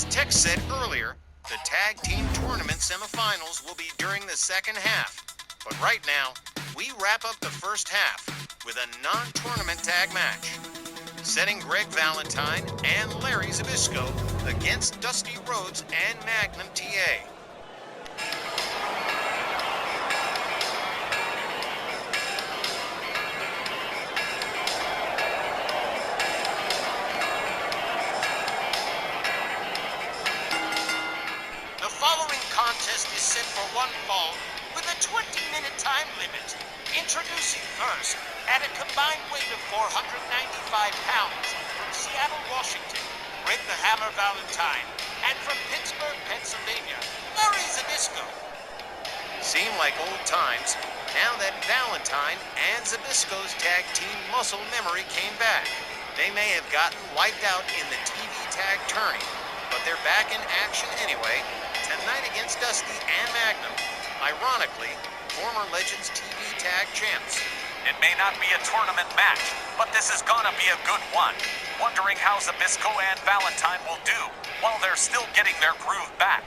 As Tex said earlier, the tag team tournament semifinals will be during the second half. But right now, we wrap up the first half with a non-tournament tag match, setting Greg Valentine and Larry Zbyszko against Dusty Rhodes and Magnum TA. The following contest is set for one fall with a 20-minute time limit. Introducing first, at a combined weight of 495 pounds, from Seattle, Washington, Greg the Hammer Valentine, and from Pittsburgh, Pennsylvania, Larry Zbyszko. Seem like old times now that Valentine and Zbyszko's tag team muscle memory came back. They may have gotten wiped out in the TV tag tourney, but they're back in action anyway, tonight against Dusty and Magnum, ironically, former Legends TV tag champs. It may not be a tournament match, but this is gonna be a good one. Wondering how Zbyszko and Valentine will do while they're still getting their groove back.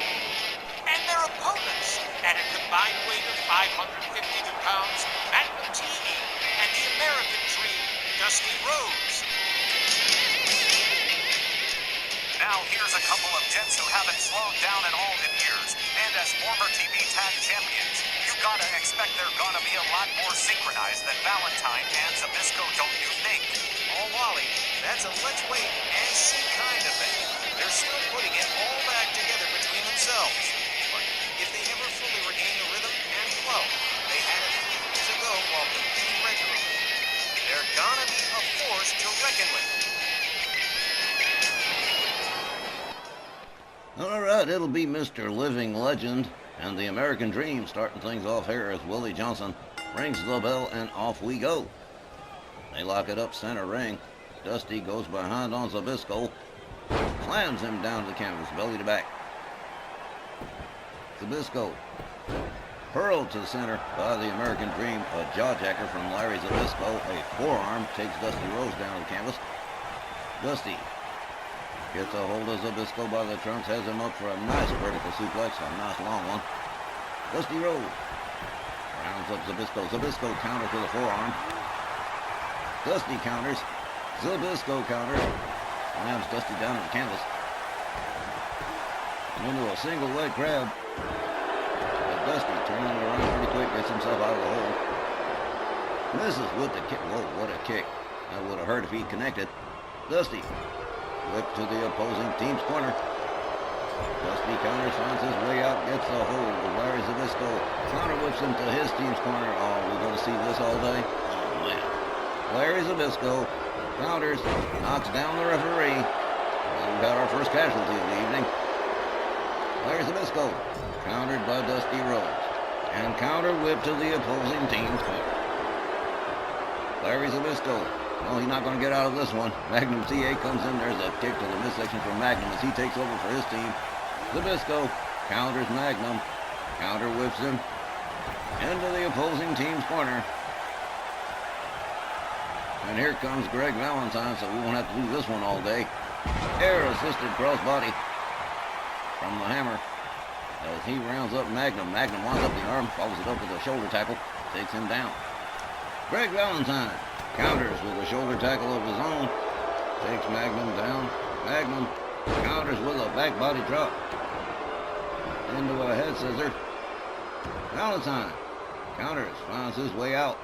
And their opponents, at a combined weight of 552 pounds, Magnum TA and the American Dream, Dusty Rhodes. Now here's a couple of gents who haven't slowed down at all in years, and as former TV tag champions, you gotta expect they're gonna be a lot more synchronized than Valentine and Zbyszko, don't you think? Oh, Wally, that's a let's wait and see kind of thing. They're still putting it all back together between themselves. But if they ever fully regain the rhythm and flow they had a few years ago while competing regularly, they're gonna be a force to reckon with. Alright, it'll be Mr. Living Legend and the American Dream starting things off here as Willie Johnson rings the bell and off we go. They lock it up center ring. Dusty goes behind on Zbyszko, slams him down to the canvas, belly to back. Zbyszko hurled to the center by the American Dream, a jawjacker from Larry Zbyszko, a forearm takes Dusty Rhodes down to the canvas. Dusty gets a hold of Zbyszko by the trunks, has him up for a nice vertical suplex, a nice long one. Dusty Rhodes rounds up Zbyszko. Zbyszko counters with a forearm. Dusty counters. Zbyszko counters. Slams Dusty down to the canvas. Into a single leg grab. But Dusty turning around pretty quick, gets himself out of the hole. Misses with the kick. Whoa, what a kick. That would have hurt if he connected. Dusty whip to the opposing team's corner. Dusty counters, finds his way out, gets a hold of Larry Zbyszko. Counter whips him to his team's corner. Oh, we're going to see this all day? Oh, man. Larry Zbyszko counters, knocks down the referee. We've got our first casualty of the evening. Larry Zbyszko countered by Dusty Rhodes. And counter whip to the opposing team's corner. Larry Zbyszko. No, he's not going to get out of this one. Magnum TA comes in. There's a kick to the midsection from Magnum as he takes over for his team. Zbyszko counters Magnum. Counter whips him into the opposing team's corner. And here comes Greg Valentine, so we won't have to do this one all day. Air-assisted crossbody from the Hammer as he rounds up Magnum. Magnum winds up the arm, follows it up with a shoulder tackle, takes him down. Greg Valentine counters with a shoulder tackle of his own. Takes Magnum down. Magnum counters with a back body drop. Into a head scissor. Valentine counters, finds his way out.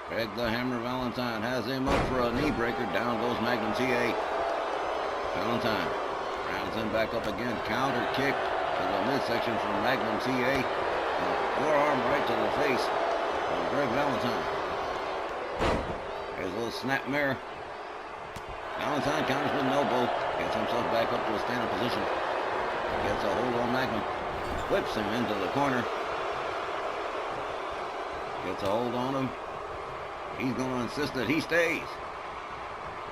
Greg the Hammer Valentine has him up for a knee breaker. Down goes Magnum TA. Valentine rounds him back up again. Counter kick to the midsection from Magnum TA. A forearm right to the face of Greg Valentine. There's a little snap mirror. Valentine counters with an elbow. Gets himself back up to a standing position. Gets a hold on Magnum. Whips him into the corner. Gets a hold on him. He's going to insist that he stays.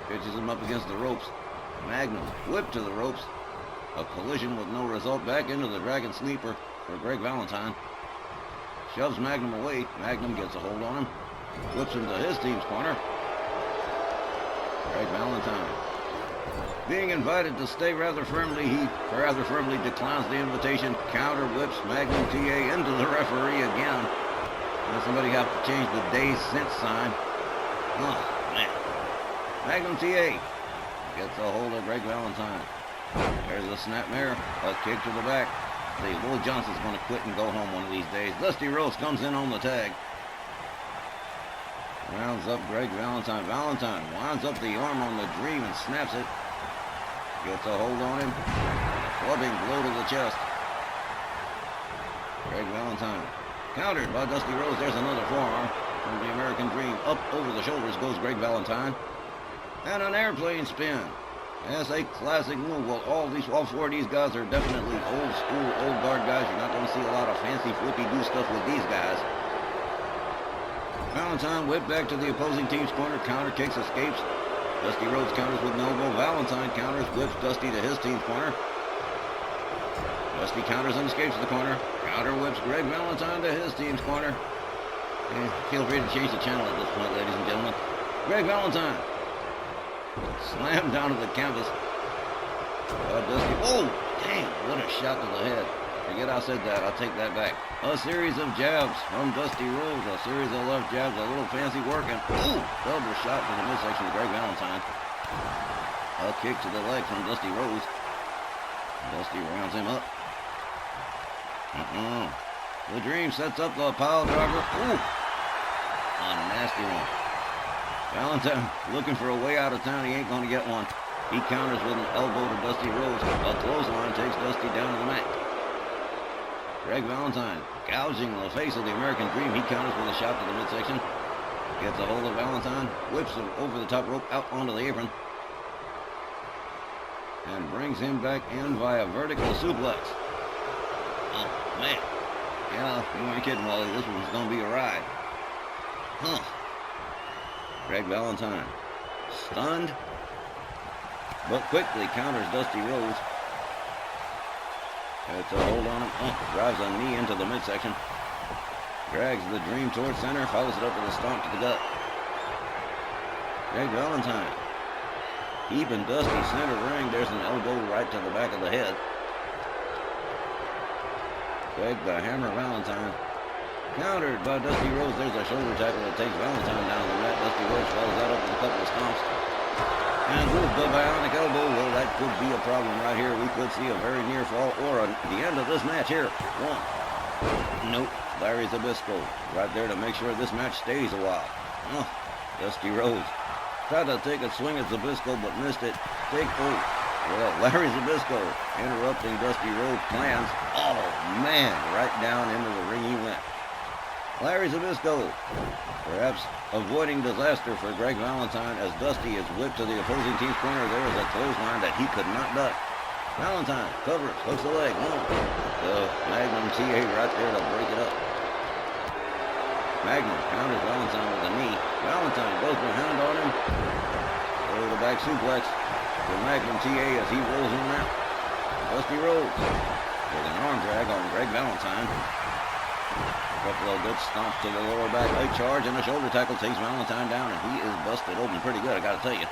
Pitches him up against the ropes. Magnum whip to the ropes. A collision with no result. Back into the Dragon Sleeper for Greg Valentine. Shoves Magnum away. Magnum gets a hold on him. Whips him to his team's corner. Greg Valentine Being invited to stay rather firmly, he rather firmly declines the invitation, counter whips Magnum TA into the referee again. Now somebody have to change the days since sign. Oh, man. Magnum TA gets a hold of Greg Valentine. There's a snapmare, a kick to the back. See, Will Johnson's going to quit and go home one of these days. Dusty Rhodes comes in on the tag. Rounds up Greg Valentine. Valentine winds up the arm on the Dream and snaps it. Gets a hold on him. Clubbing blow to the chest. Greg Valentine countered by Dusty Rhodes. There's another forearm from the American Dream. Up over the shoulders goes Greg Valentine. And an airplane spin. That's a classic move. Well, all four of these guys are definitely old school, old guard guys. You're not going to see a lot of fancy flippy-do stuff with these guys. Valentine whipped back to the opposing team's corner. Counter kicks, escapes. Dusty Rhodes counters with an elbow. Valentine counters, whips Dusty to his team's corner. Dusty counters and escapes the corner. Counter whips Greg Valentine to his team's corner. And feel free to change the channel at this point, ladies and gentlemen. Greg Valentine slammed down to the canvas. Dusty. Oh, dang, what a shot to the head. Forget I said that. I'll take that back. A series of jabs from Dusty Rhodes. A series of left jabs. A little fancy work. And, ooh, double shot to the midsection of Greg Valentine. A kick to the leg from Dusty Rhodes. Dusty rounds him up. The Dream sets up the pile driver. Ooh, a nasty one. Valentine looking for a way out of town. He ain't going to get one. He counters with an elbow to Dusty Rhodes. A clothesline takes Dusty down to the mat. Greg Valentine gouging the face of the American Dream. He counters with a shot to the midsection. Gets a hold of Valentine. Whips him over the top rope out onto the apron. And brings him back in via vertical suplex. Oh, man. Yeah, you weren't kidding, Wally. This one's going to be a ride. Huh. Greg Valentine stunned, but quickly counters Dusty Rhodes. Gets a hold on him. Drives a knee into the midsection. Drags the Dream towards center. Follows it up with a stomp to the gut. Greg Valentine keeping Dusty center ring. There's an elbow right to the back of the head. Greg the Hammer Valentine countered by Dusty Rhodes. There's a shoulder tackle that takes Valentine down the mat. Dusty Rhodes follows that up with a couple of stomps. And with the bionic elbow, well, that could be a problem right here. We could see a very near fall or the end of this match here. One. Nope. Larry Zbyszko right there to make sure this match stays a while. Oh, Dusty Rhodes tried to take a swing at Zbyszko, but missed it. Well, Larry Zbyszko interrupting Dusty Rhodes' plans. Oh, man, right down into the ring he went. Larry Zbyszko perhaps avoiding disaster for Greg Valentine as Dusty is whipped to the opposing team's corner. There is a clothesline that he could not duck. Valentine covers, hooks the leg. The Magnum TA right there to break it up. Magnum counters Valentine with a knee. Valentine goes behind on him. Over the back suplex to Magnum TA as he rolls him out. Dusty Rhodes with an arm drag on Greg Valentine. A couple of good stomps to the lower back. A charge and a shoulder tackle takes Valentine down, and he is busted open pretty good, I gotta tell you.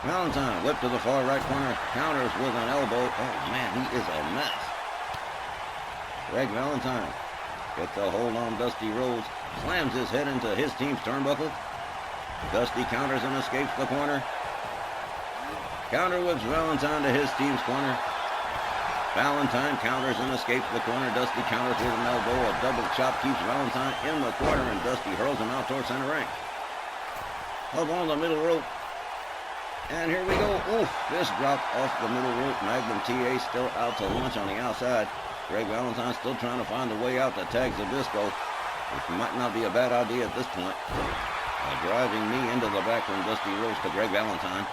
Valentine whipped to the far right corner, counters with an elbow. Oh man, he is a mess. Greg Valentine gets a hold on Dusty Rhodes, slams his head into his team's turnbuckle. Dusty counters and escapes the corner. Counter whips Valentine to his team's corner. Valentine counters and escapes the corner. Dusty counters with an elbow. A double chop keeps Valentine in the corner, and Dusty hurls him out towards center ring. Up on the middle rope. And here we go. Oof, fist dropped off the middle rope. Magnum TA still out to lunch on the outside. Greg Valentine still trying to find a way out to tag Zbyszko, which might not be a bad idea at this point. A driving knee into the back from Dusty Rhodes to Greg Valentine.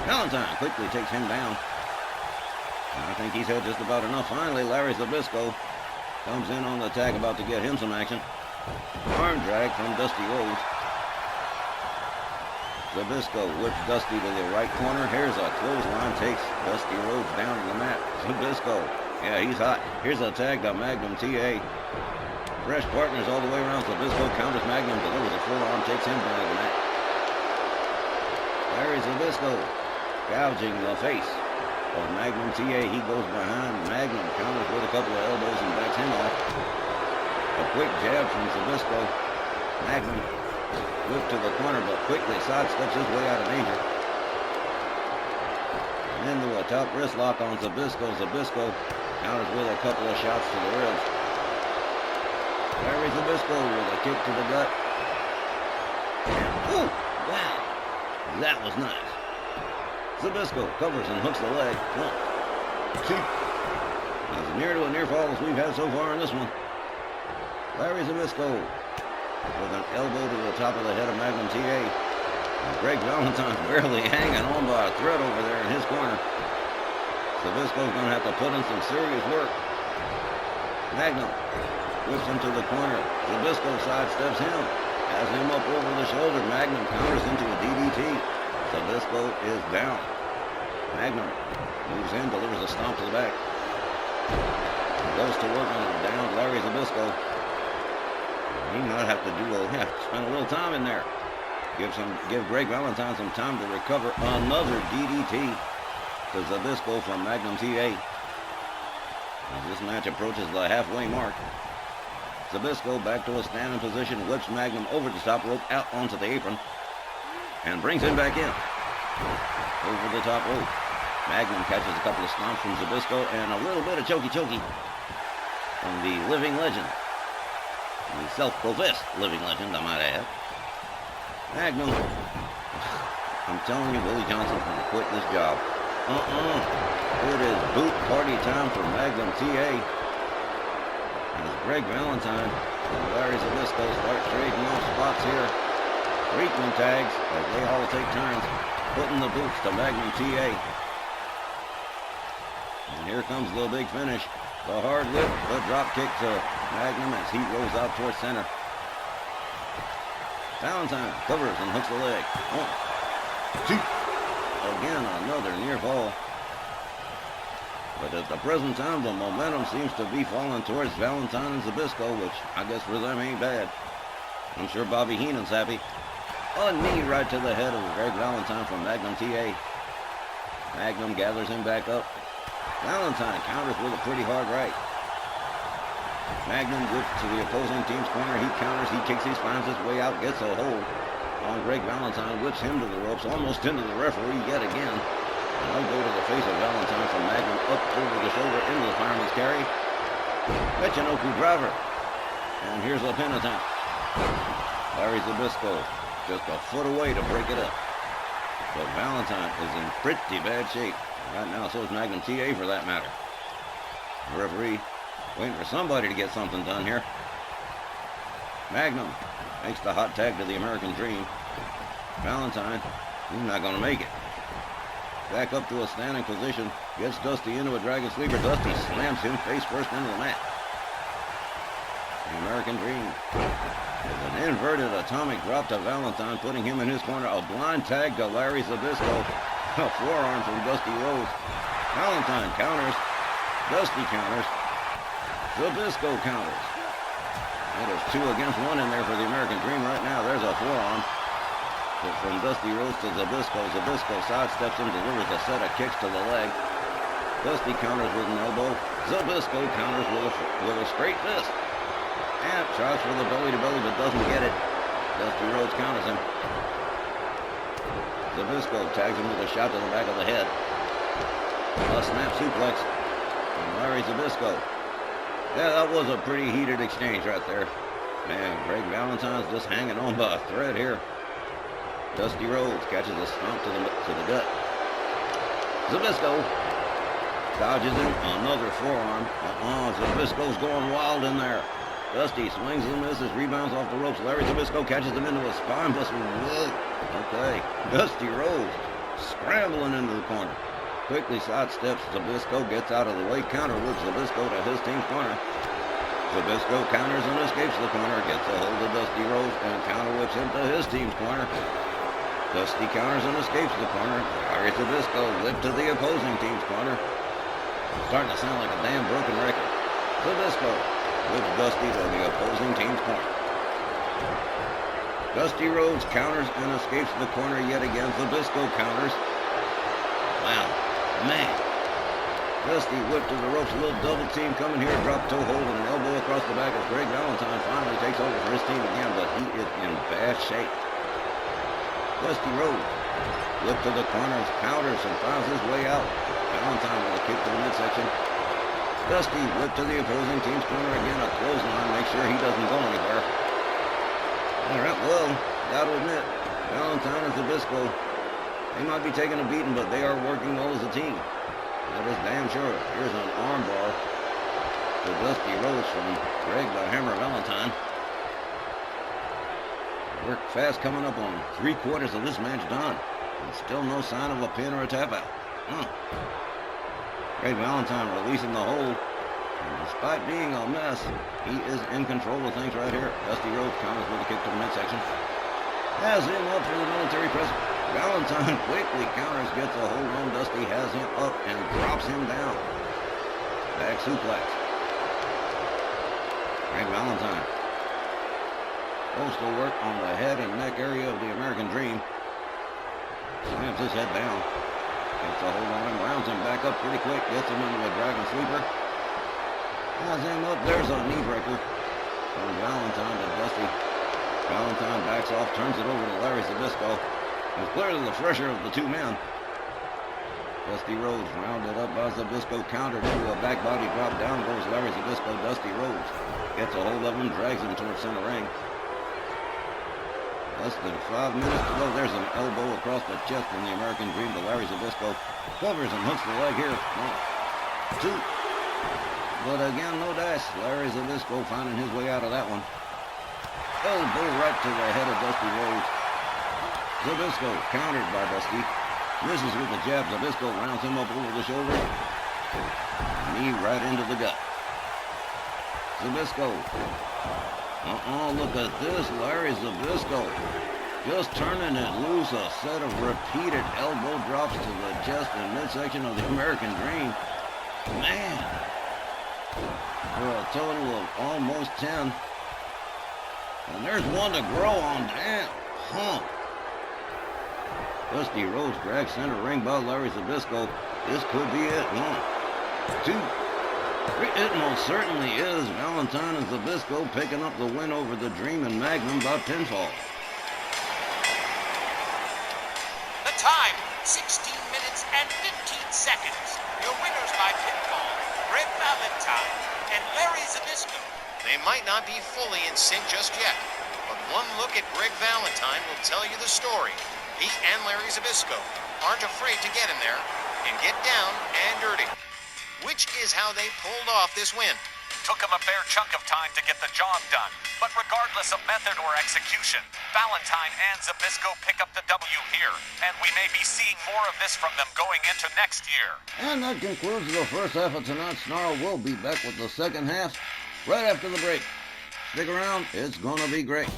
Valentine quickly takes him down. I think he's had just about enough. Finally, Larry Zbyszko comes in on the attack, about to get him some action. Arm drag from Dusty Rhodes. Zbyszko whips Dusty to the right corner. Here's a clothesline, takes Dusty Rhodes down to the mat. Zbyszko, yeah, he's hot. Here's a tag to Magnum TA. Fresh partners all the way around. Zbyszko counters Magnum, delivers a forearm, takes him down to the mat. Larry Zbyszko gouging the face of Magnum TA. He goes behind. Magnum counters with a couple of elbows and backs him off. A quick jab from Zbyszko. Magnum whipped to the corner, but quickly sidesteps his way out of danger. And into a top wrist lock on Zbyszko. Zbyszko counters with a couple of shots to the ribs. Larry Zbyszko with a kick to the gut. And, ooh, wow, that was nice. Zbyszko covers and hooks the leg. 1, 2. As near to a near fall as we've had so far in this one. Larry Zbyszko with an elbow to the top of the head of Magnum TA. And Greg Valentine's barely hanging on by a thread over there in his corner. Zbyszko's going to have to put in some serious work. Magnum whips him to the corner. Zbyszko sidesteps him. Has him up over the shoulder. Magnum counters into a DDT. Zbyszko is down. Magnum moves in, delivers a stomp to the back. Goes to work on a downed Larry Zbyszko. He might have to spend a little time in there. Give Greg Valentine some time to recover. Another DDT to Zbyszko from Magnum TA. As this match approaches the halfway mark. Zbyszko back to a standing position, whips Magnum over the top rope, out onto the apron, and brings him back in. Over the top rope. Magnum catches a couple of stomps from Zbyszko and a little bit of chokey from the living legend. The self-professed living legend, I might add. Magnum. I'm telling you, Willie Johnson's going to quit this job. It is boot party time for Magnum TA. As Greg Valentine and Larry Zbyszko start trading off spots here. Frequent tags as they all take turns putting the boots to Magnum TA. And here comes the big finish. The hard whip, the drop kick to Magnum as he rolls out towards center. Valentine covers and hooks the leg. 1, 2. Again, another near fall. But at the present time, the momentum seems to be falling towards Valentine and Zbyszko, which I guess for them ain't bad. I'm sure Bobby Heenan's happy. A knee right to the head of Greg Valentine from Magnum TA. Magnum gathers him back up. Valentine counters with a pretty hard right. Magnum whips to the opposing team's corner. He counters, he kicks, he finds his way out, gets a hold on Greg Valentine, whips him to the ropes, almost into the referee yet again. And I'll go to the face of Valentine from Magnum, up over the shoulder into the fireman's carry. Michinoku driver. And here's a pin attempt. Larry Zbyszko just a foot away to break it up. But Valentine is in pretty bad shape. Right now, so is Magnum TA for that matter. The referee waiting for somebody to get something done here. Magnum makes the hot tag to the American Dream. Valentine, he's not going to make it. Back up to a standing position. Gets Dusty into a dragon sleeper. Dusty slams him face first into the mat. The American Dream with an inverted atomic drop to Valentine, putting him in his corner. A blind tag to Larry Zbyszko. A forearm from Dusty Rhodes. Valentine counters. Dusty counters. Zbyszko counters. It is 2 against 1 in there for the American Dream right now. There's a forearm. But from Dusty Rhodes to Zbyszko. Zbyszko sidesteps him, delivers a set of kicks to the leg. Dusty counters with an elbow. Zbyszko counters with a straight fist. And tries for the belly-to-belly, but doesn't get it. Dusty Rhodes counters him. Zbyszko tags him with a shot to the back of the head. A snap suplex from Larry Zbyszko. Yeah, that was a pretty heated exchange right there. Man, Greg Valentine's just hanging on by a thread here. Dusty Rhodes catches a stomp to the gut. Zbyszko dodges him. Another forearm. Zbyszko's going wild in there. Dusty swings and misses, rebounds off the ropes. Larry Zbyszko catches him into a spine buster. Okay. Dusty Rhodes scrambling into the corner. Quickly sidesteps. Zbyszko gets out of the way. Counter with Zbyszko to his team's corner. Zbyszko counters and escapes the corner. Gets a hold of Dusty Rhodes and counter whips him to his team's corner. Dusty counters and escapes the corner. Larry Zbyszko whipped to the opposing team's corner. Starting to sound like a damn broken record. Zbyszko whips Dusty to the opposing team's corner. Dusty Rhodes counters and escapes the corner yet again. Zbyszko counters. Wow, man. Dusty whipped to the ropes, a little double team coming here, drop toe hold and an elbow across the back as Greg Valentine finally takes over for his team again, but he is in bad shape. Dusty Rhodes whipped to the corners, counters and finds his way out. Valentine with a kick to the midsection. Dusty whipped to the opposing team's corner again, a clothesline, make sure he doesn't go anywhere. Alright, well, gotta admit, Valentine and Zbyszko, they might be taking a beating, but they are working well as a team. That is damn sure. Here's an armbar to Dusty Rhodes from Greg the Hammer Valentine. Work fast coming up on 3/4 of this match done. And still no sign of a pin or a tap out. Greg Valentine releasing the hold. And despite being a mess, he is in control of things right here. Dusty Rhodes counters with a kick to the midsection. Has him up for the military press. Valentine quickly counters, gets a hold on Dusty, has him up and drops him down. Back suplex. Greg Valentine. Postal work on the head and neck area of the American Dream. Slams his head down. Gets a hold on him, rounds him back up pretty quick, gets him into a dragon sleeper. Has him up, there's a knee breaker from Valentine to Dusty. Valentine backs off, turns it over to Larry Zbyszko. It's clearly the fresher of the two men. Dusty Rhodes rounded up by Zbyszko, countered into a back body drop. Down goes Larry Zbyszko. Dusty Rhodes gets a hold of him, drags him towards center ring. Less than 5 minutes to go. There's an elbow across the chest from the American Dream to Larry Zbyszko. Covers and hooks the leg here. 1, 2. But again, no dash. Larry Zbyszko finding his way out of that one. Elbow right to the head of Dusty Rhodes. Zbyszko countered by Dusty. Misses with the jab. Zbyszko rounds him up over the shoulder. Knee right into the gut. Zbyszko. Look at this. Larry Zbyszko just turning it loose. A set of repeated elbow drops to the chest and midsection of the American Dream. Man. For a total of almost 10. And there's one to grow on. Damn. Dusty Rhodes drags center ring by Larry Zbyszko. This could be it. 1, 2. It most certainly is. Valentine and Zbyszko picking up the win over the Dream and Magnum by pinfall. The time, 16 minutes and 15 seconds. Your winners by pinfall, Greg Valentine and Larry Zbyszko. They might not be fully in sync just yet, but one look at Greg Valentine will tell you the story. He and Larry Zbyszko aren't afraid to get in there and get down and dirty, which is how they pulled off this win. Took him a fair chunk of time to get the job done, but regardless of method or execution, Valentine and Zbyszko pick up the W here, and we may be seeing more of this from them going into next year. And that concludes the first half of tonight's Snarl. We'll be back with the second half right after the break. Stick around, it's gonna be great.